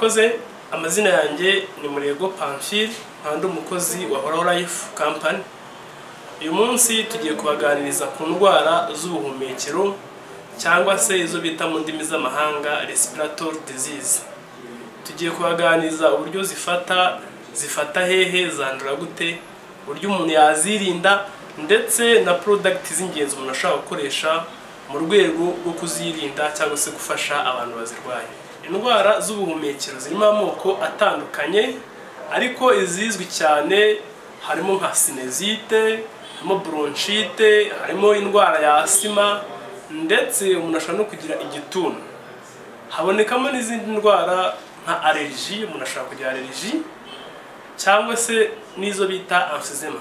Murakoze, amazina yanjye ni Murego Pamphile, nkandi umukozi wa Horaho Life Company. Uyu munsi tugiye kubaganiriza ku ndwara z'ubuhumekero cyangwa se izo bita mu ndimi z'amahanga respiratory disease. Tugiye kubaganiriza uburyo zifata hehe, zandura gute, uburyo umuntu yazirinda ndetse na product z'ingenzi umuntu ashaka gukoresha mu rwego rwo kuzirinda cyangwa se gufasha abantu bazirwaye. Indwara z'ubuhumekero zirimo amoko atandukanye, ariko izizwi cyane harimo nka sinezite, harimo bronchite, harimo indwara ya asima, ndetse umuntu ashobora no kugira igituntu. Habonekamo n'izindi ndwara nka allergie, umuntu ashobora kugira allergie cyangwa se n'izo bita emphysema.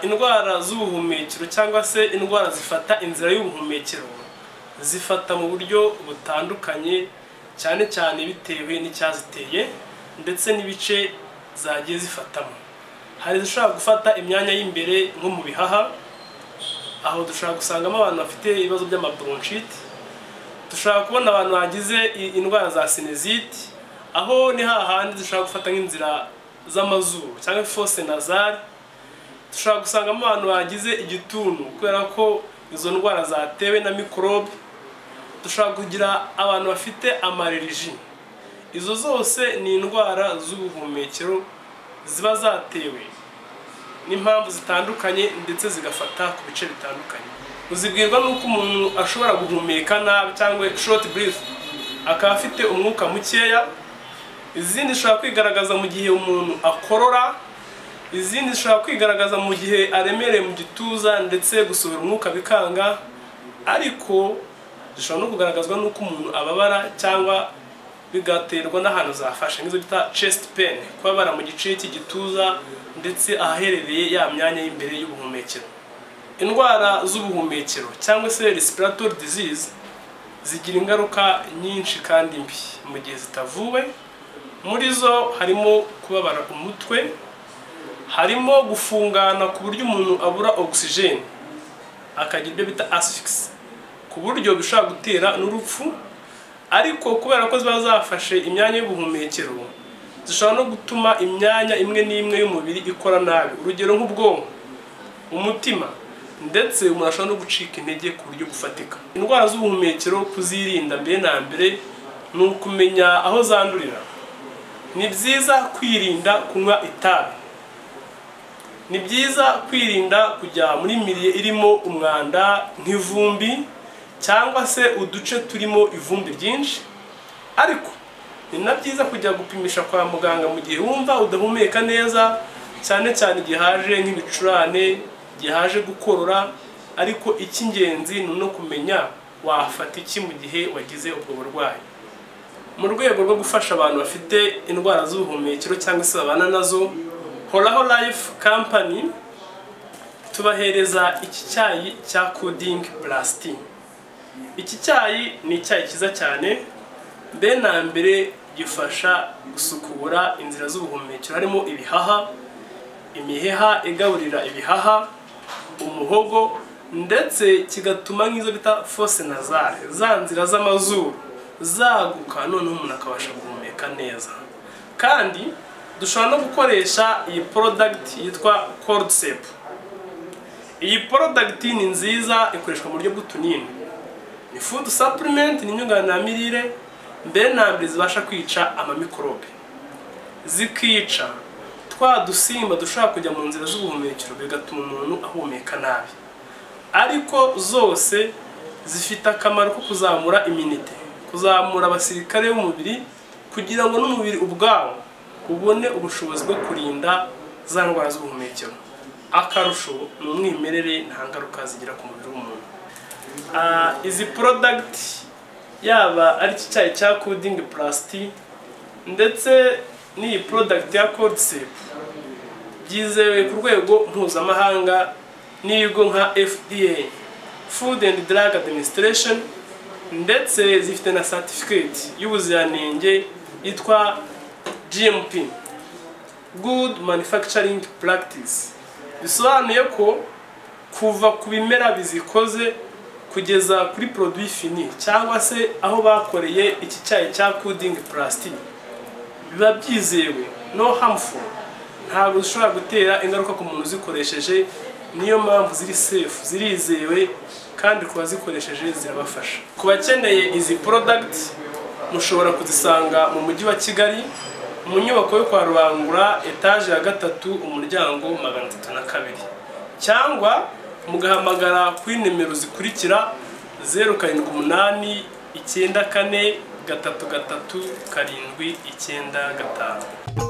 Indwara z'ubuhumekero cyangwa se indwara zifata inzira y'ubuhumekero zifata mu buryo butandukanye, cyane cyane bitewe n'icyaziteye ndetse n'ibice zagiye zifatamo. Hari zishobora gufata imyanya y'imbere nko mu bihaha, aho dushobora gusangamo abantu bafite ibibazo by'amabronchite. Dushobora kubona abantu bagize indwara za sinezite, aho ni hahandi dushobora gufata nk'inzira z'amazuru cyangwa fosse nasale. Dushobora gusangamo abantu bagize igituntu kubera ko izo ndwara zatewe na microbe. Dushobora kugira abantu bafite amallergie. Izo zose ni indwara z'ubuhumekero ziba zatewe n'impamvu zitandukanye ndetse zigafata ku bice bitandukanye. Uzibwirwa nuko umuntu ashobora guhumeka nabi cyangwa short breath, akaba afite umwuka mukeya. Izindi zishobora kwigaragaza mu gihe umuntu akorora, izindi zishobora kwigaragaza mu gihe aremereye mu gituza ndetse gusohora umwuka bikanga, ariko zishobora no kugaragazwa nuko umuntu ababara cyangwa bigaterwa n'ahantu zafashe, nk'izo bita chest pain, kubabara mu gice cy'igituza ndetse ahaherereye ya myanya y'imbere y'ubuhumekero. Indwara z'ubuhumekero cyangwa se respiratory disease zigira ingaruka nyinshi kandi mbi mu gihe zitavuwe. Muri zo harimo kubabara umutwe, harimo gufungana ku buryo umuntu abura oxygen, akagira ibyo bita asphyxie, ku buryo bishobora gutera n'urupfu. Ariko kubera ko ziba zafashe imyanya y'ubuhumekero, zishobora no gutuma imyanya imwe n'imwe y'umubiri ikora nabi, urugero nk'ubwonko, umutima, ndetse umuntu ashobora no gucika intege ku buryo bufatika. Indwara z'ubuhumekero kuzirinda mbere na mbere ni ukumenya aho zandurira. Ni byiza kwirinda kunywa itabi, ni byiza kwirinda kujya muri milieu irimo umwanda nk'ivumbi cyangwa se uduce turimo ivumbi ryinshi. Ariko ni na byiza kujya gupimisha kwa muganga mu gihe wumva udahumeka neza, cyane cyane igihe haje nk'ibicurane, igihe haje gukorora. Ariko icy'ingenzi ni no kumenya wafata iki mu gihe wagize ubwo burwayi. Mu rwego rwo gufasha abantu bafite indwara z'ubuhumekero cyangwa se babana nazo, Horaho Life Company tubahereza iki cyayi cya Coding Plus. Iki cyayi ni icyayi cyiza cyane. Mbere na mbere gifasha gusukura inzira z'ubuhumekero, harimo ibihaha, imiheha igaburira ibihaha, umuhogo, ndetse kigatuma nk'izo bita fosse nasale, za nzira z'amazuru, zaguka, noneho umuntu akabasha guhumeka neza. Kandi dushobora no gukoresha iyi product yitwa Cordyceps. Iyi product ni nziza, ikoreshwa mu buryo bw'utunini. Ni food supplement, ni inyunganiramirire. Mbere na mbere zibasha kwica amamikorobe, zikica twa dusimba dushobora kujya mu nzira z'ubuhumekero bigatuma umuntu ahumeka nabi. Ariko zose zifite akamaro ko kuzamura immunity, kuzamura abasirikare b'umubiri, kugira ngo n'umubiri ubwawo ubone ubushobozi bwo kurinda za ndwara z'ubuhumekero. Akarusho ni umwimerere, nta ngaruka zigira ku mubiri w'umuntu. Izi product yaba ari iki cyayi cya Coding Plus ndetse n'iyi product ya Cordyceps, byizewe ku rwego mpuzamahanga n'ibigo nka FDA, Food and Drug Administration, ndetse zifite na certificate y'ubuziranenge yitwa GMP, Good Manufacturing Practice. Bisobanuye ko kuva ku bimera bizikoze kugeza kuri produit fini cyangwa se aho bakoreye iki cyayi cya Coding Plus, biba byizewe, no harmful, ntabwo zishobora gutera ingaruka ku muntu uzikoresheje. Niyo mpamvu ziri safe, zirizewe, kandi kuba zikoresheje zirabafasha. Ku bakeneye izi product mushobora kuzisanga mu mujyi wa Kigali mu nyubako yo kwa Rubangura etage ya 3 umuryango 302, cyangwa mugahamagara kuri nimero zikurikira 078 94 337 795.